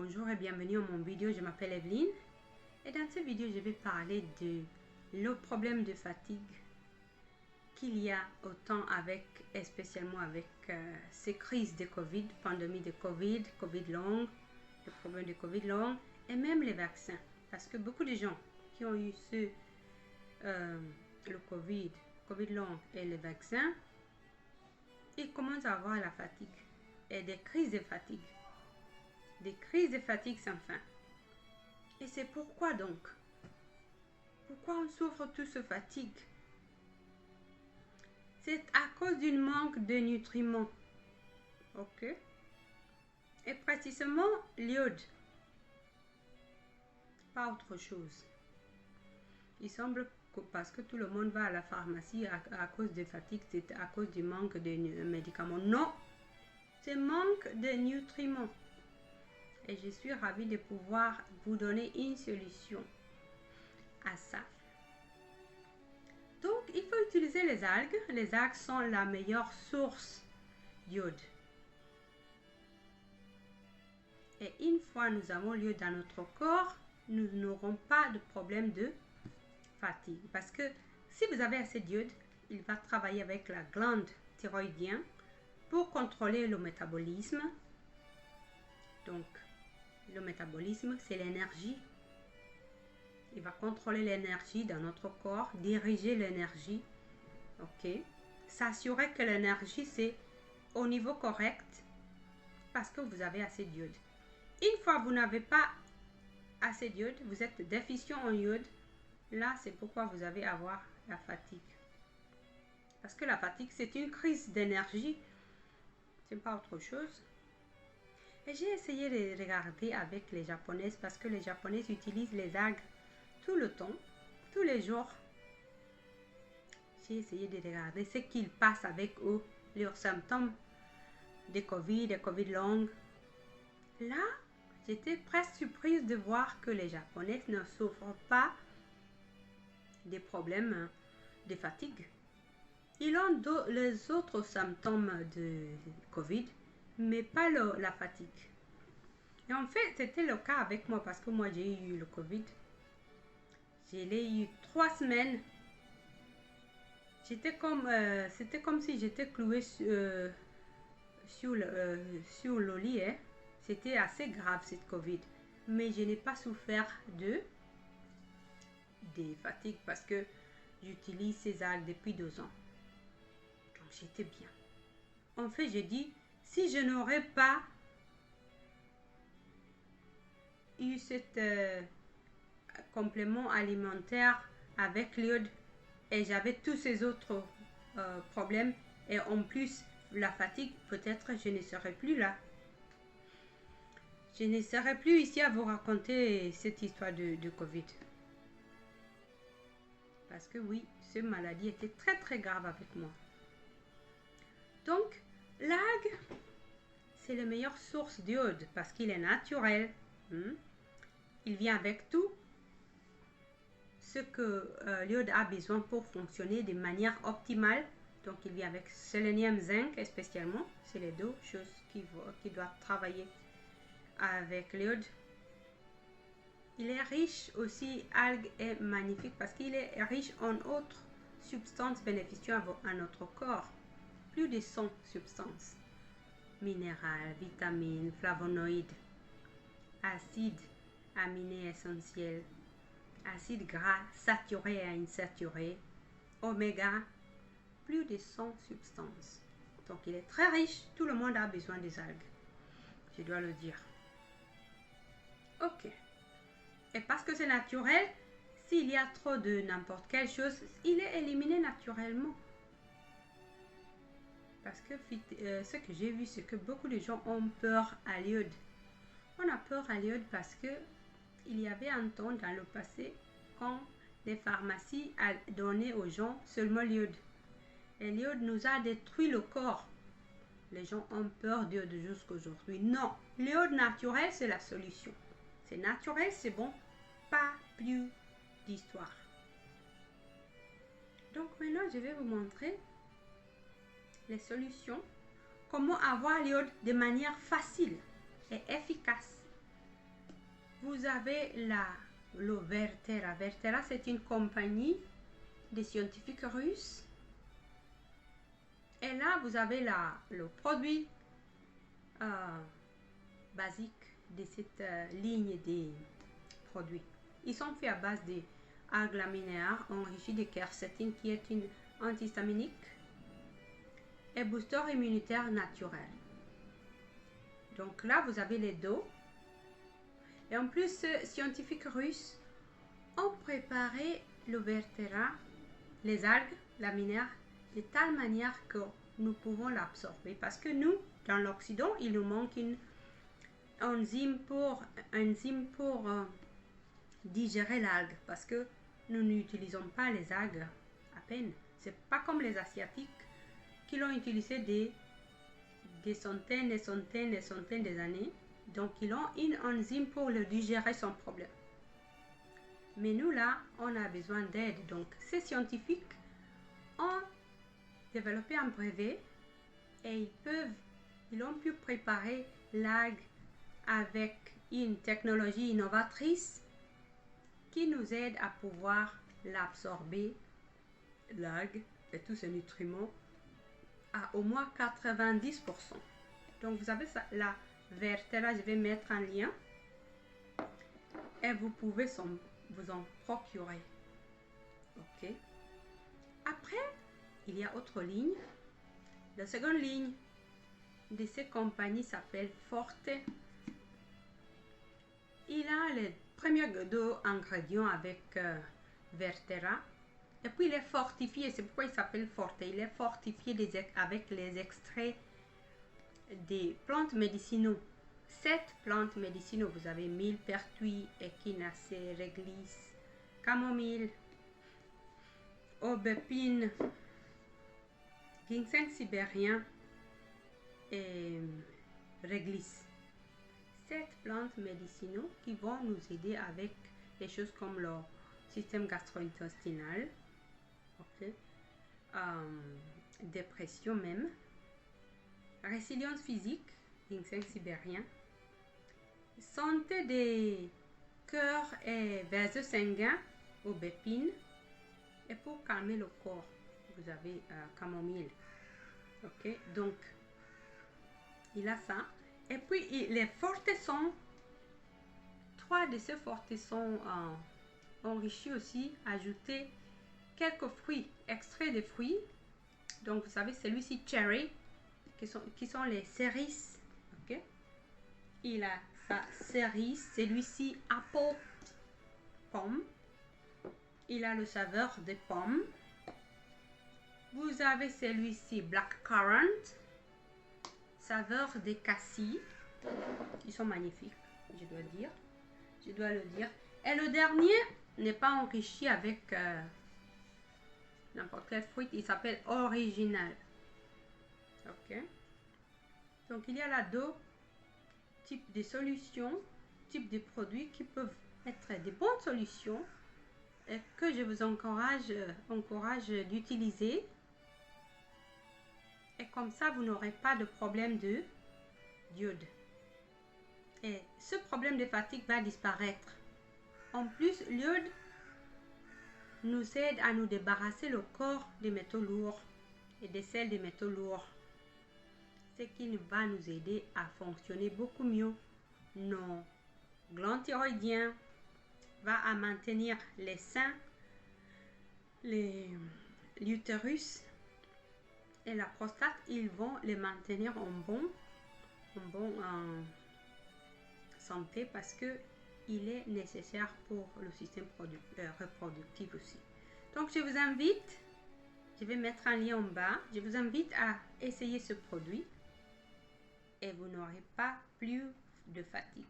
Bonjour et bienvenue à mon vidéo, je m'appelle Evelyne et dans cette vidéo je vais parler de le problème de fatigue qu'il y a autant avec, spécialement avec ces crises de Covid, pandémie de Covid, Covid long, le problème de Covid long et même les vaccins. Parce que beaucoup de gens qui ont eu le Covid, Covid long et les vaccins, ils commencent à avoir la fatigue et des crises de fatigue. Des crises de fatigue sans fin. Et c'est pourquoi donc? Pourquoi on souffre de ce fatigue? C'est à cause d'un manque de nutriments. Ok? Et précisément l'iode. Pas autre chose. Il semble que parce que tout le monde va à la pharmacie à cause de fatigue, c'est à cause du manque de médicaments. Non! C'est manque de nutriments. Et je suis ravie de pouvoir vous donner une solution à ça. Donc, il faut utiliser les algues. Les algues sont la meilleure source d'iode. Et une fois nous avons l'iode dans notre corps, nous n'aurons pas de problème de fatigue. Parce que si vous avez assez d'iode, il va travailler avec la glande thyroïdienne pour contrôler le métabolisme. Donc, le métabolisme, c'est l'énergie. Il va contrôler l'énergie dans notre corps, diriger l'énergie. Ok? S'assurer que l'énergie, c'est au niveau correct parce que vous avez assez d'iode. Une fois que vous n'avez pas assez d'iode, vous êtes déficient en iode, là, c'est pourquoi vous allez avoir la fatigue. Parce que la fatigue, c'est une crise d'énergie. C'est pas autre chose. Et j'ai essayé de regarder avec les Japonaises parce que les Japonaises utilisent les algues tout le temps, tous les jours. J'ai essayé de regarder ce qu'ils passent avec eux, leurs symptômes de Covid, de Covid long. Là, j'étais presque surprise de voir que les Japonaises ne souffrent pas des problèmes de fatigue. Ils ont les autres symptômes de Covid, mais pas la fatigue. Et en fait, c'était le cas avec moi parce que moi, j'ai eu le Covid. Je l'ai eu 3 semaines. C'était comme si j'étais clouée sur le lit. Hein. C'était assez grave cette Covid. Mais je n'ai pas souffert des fatigues parce que j'utilise ces algues depuis 2 ans. Donc j'étais bien. En fait, j'ai dit, si je n'aurais pas eu cet complément alimentaire avec l'iode et j'avais tous ces autres problèmes et en plus la fatigue, peut-être je ne serais plus là. Je ne serais plus ici à vous raconter cette histoire de Covid. Parce que oui, cette maladie était très très grave avec moi. Donc, l'algue, c'est la meilleure source d'iode parce qu'il est naturel. Il vient avec tout ce que l'iode a besoin pour fonctionner de manière optimale. Donc, il vient avec sélénium, zinc spécialement. C'est les deux choses qui doivent travailler avec l'iode. Il est riche aussi, algues est magnifique parce qu'il est riche en autres substances bénéficieuses à notre corps. Plus de 100 substances. Minérales, vitamines, flavonoïdes, acides aminés essentiels, acides gras saturés et insaturés, oméga, plus de 100 substances. Donc il est très riche, tout le monde a besoin des algues. Je dois le dire. Ok. Et parce que c'est naturel, s'il y a trop de n'importe quelle chose, il est éliminé naturellement. Parce que ce que j'ai vu, c'est que beaucoup de gens ont peur à l'iode. On a peur à l'iode parce que il y avait un temps dans le passé quand les pharmacies donnaient aux gens seulement l'iode. Et l'iode nous a détruit le corps. Les gens ont peur d'iode jusqu'à aujourd'hui. Non, l'iode naturel, c'est la solution. C'est naturel, c'est bon. Pas plus d'histoire. Donc maintenant, je vais vous montrer les solutions. Comment avoir l'iode de manière facile et efficace. Vous avez le Vertera. Vertera, c'est une compagnie des scientifiques russes. Et là, vous avez le produit basique de cette ligne des produits. Ils sont faits à base de algues laminaires enrichies de quercétine qui est une antihistaminique et booster immunitaire naturel. Donc là, vous avez les dos. Et en plus, scientifiques russes ont préparé le Vertera, les algues laminaires, de telle manière que nous pouvons l'absorber. Parce que nous, dans l'Occident, il nous manque une enzyme pour digérer l'algue. Parce que nous n'utilisons pas les algues à peine. C'est pas comme les Asiatiques qui l'ont utilisé des centaines et centaines et centaines d'années. Donc, ils ont une enzyme pour le digérer sans problème. Mais nous, là, on a besoin d'aide. Donc, ces scientifiques ont développé un brevet et ils ont pu préparer l'algue avec une technologie innovatrice qui nous aide à pouvoir l'absorber, l'algue et tous ses nutriments, à au moins 90%. Donc, vous avez ça, la Vertera, je vais mettre un lien et vous pouvez vous en procurer. Ok. Après, il y a autre ligne. La seconde ligne de ces compagnies s'appelle Forte. Il a les premiers deux ingrédients avec Vertera. Et puis il est fortifié, c'est pourquoi il s'appelle Forte. Il est fortifié avec les extraits des plantes médicinaux. 7 plantes médicinaux. Vous avez millepertuis, échinacée, réglisse, camomille, aubépine, ginseng sibérien et réglisse. 7 plantes médicinaux qui vont nous aider avec des choses comme le système gastro-intestinal, okay. Dépression même, résilience physique, ginseng sibérien, santé des cœurs et vaisseaux sanguins, aubépine, et pour calmer le corps, vous avez camomille. Ok, donc il a ça. Et puis les fortes sont, 3 de ces fortes sont enrichis aussi, ajouter quelques fruits, extraits de fruits. Donc vous savez, celui-ci cherry, qui sont les cerises. Ok, il a sa cerise, celui-ci apple, pomme. Il a le saveur des pommes. Vous avez celui-ci blackcurrant, saveur des cassis, qui sont magnifiques, je dois le dire. Et le dernier n'est pas enrichi avec n'importe quel fruit, il s'appelle original. Ok. Donc il y a là 2 types de solutions, types de produits qui peuvent être des bonnes solutions et que je vous encourage d'utiliser. Et comme ça, vous n'aurez pas de problème de d'iode. Et ce problème de fatigue va disparaître. En plus, l'iode nous aide à nous débarrasser le corps des métaux lourds et des sels des métaux lourds. Ce qui va nous aider à fonctionner beaucoup mieux. Nos glandes thyroïdiennes va à maintenir les seins, l'utérus et la prostate, ils vont les maintenir en bonne santé parce que il est nécessaire pour le système reproductif aussi. Donc je vous invite, je vais mettre un lien en bas, je vous invite à essayer ce produit et vous n'aurez pas plus de fatigue.